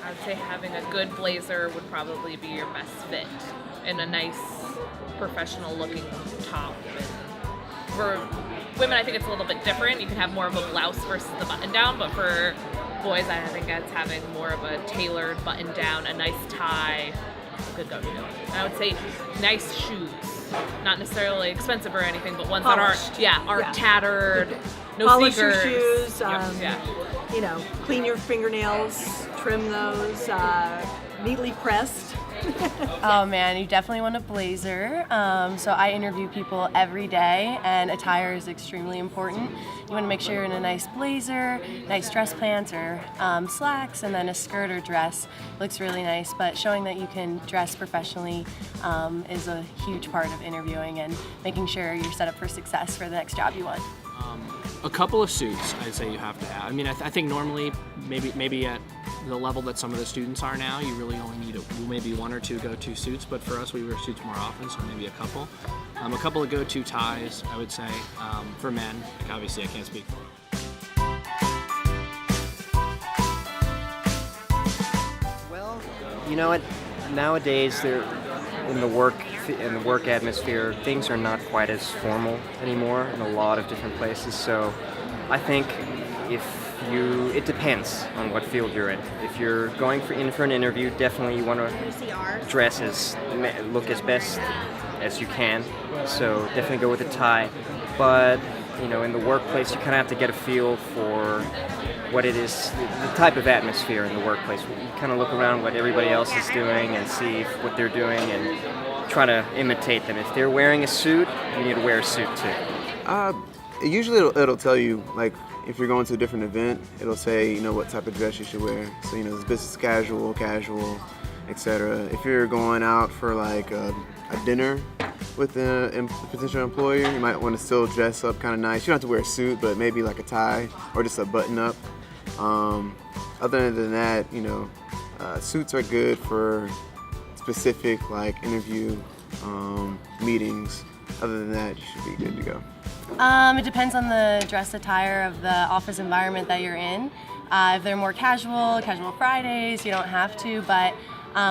I would say having a good blazer would probably be your best fit, and a nice professional looking top. And for women, I think it's a little bit different. You can have more of a blouse versus the button down, but for boys, I think it's having more of a tailored button down, a nice tie, a good go-to. And I would say nice shoes, not necessarily expensive or anything, but ones Polished. that are tattered, no Polish sneakers. your shoes. Clean your fingernails, trim those, neatly pressed. Oh man, you definitely want a blazer. So I interview people every day, and attire is extremely important. You want to make sure you're in a nice blazer, nice dress pants or slacks, and then a skirt or dress. Looks really nice, but showing that you can dress professionally is a huge part of interviewing and making sure you're set up for success for the next job you want. A couple of suits, I'd say you have to have. I mean, I think normally, maybe at the level that some of the students are now, you really only need maybe one or two go-to suits. But for us, we wear suits more often, so maybe a couple. A couple of go-to ties, I would say, for men. Like obviously, I can't speak for them. Well, you know what? Nowadays, they're in the work atmosphere, things are not quite as formal anymore in a lot of different places. So I think it depends on what field you're in. If you're going in for an interview, definitely you want to look as best as you can. So definitely go with a tie. But in the workplace, you kind of have to get a feel for what it is, the type of atmosphere in the workplace. You kind of look around what everybody else is doing and see what they're doing and try to imitate them. If they're wearing a suit, you need to wear a suit too. Usually it'll tell you, like, if you're going to a different event, it'll say, what type of dress you should wear. So, it's business casual, etc. If you're going out for like a dinner with a potential employer, you might want to still dress up kind of nice. You don't have to wear a suit, but maybe like a tie or just a button up. Other than that, suits are good for specific like interview meetings. Other than that, you should be good to go. It depends on the dress attire of the office environment that you're in. If they're more casual Fridays, you don't have to, but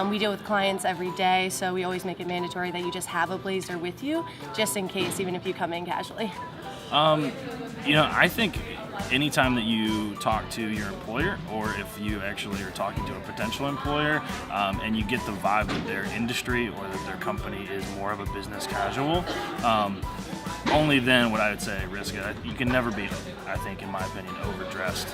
we deal with clients every day, so we always make it mandatory that you just have a blazer with you, just in case, even if you come in casually. I think anytime that you talk to your employer, or if you actually are talking to a potential employer, and you get the vibe that their industry or that their company is more of a business casual, only then would I would say risk it. You can never be, I think, in my opinion, overdressed.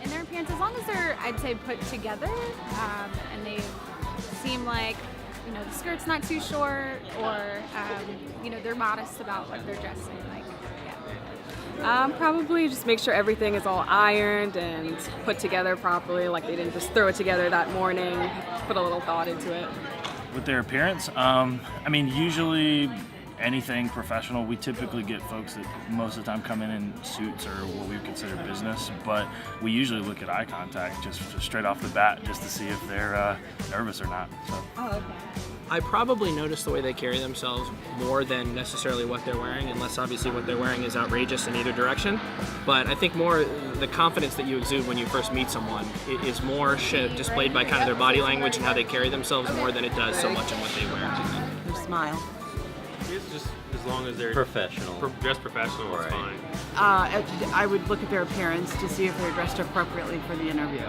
In their appearance, as long as they're, I'd say, put together, and they seem like, the skirt's not too short, or, they're modest about what they're dressing like. Yeah. Probably just make sure everything is all ironed and put together properly, like they didn't just throw it together that morning, put a little thought into it. With their appearance, usually anything professional, we typically get folks that most of the time come in suits or what we would consider business, but we usually look at eye contact just straight off the bat just to see if they're nervous or not. So. Oh, okay. I probably notice the way they carry themselves more than necessarily what they're wearing, unless obviously what they're wearing is outrageous in either direction. But I think more the confidence that you exude when you first meet someone is more displayed by kind of their body language and how they carry themselves more than it does so much in what they wear. Their smile. It's just as long as they're professional. Dressed professional, it's fine. I would look at their appearance to see if they're dressed appropriately for the interview.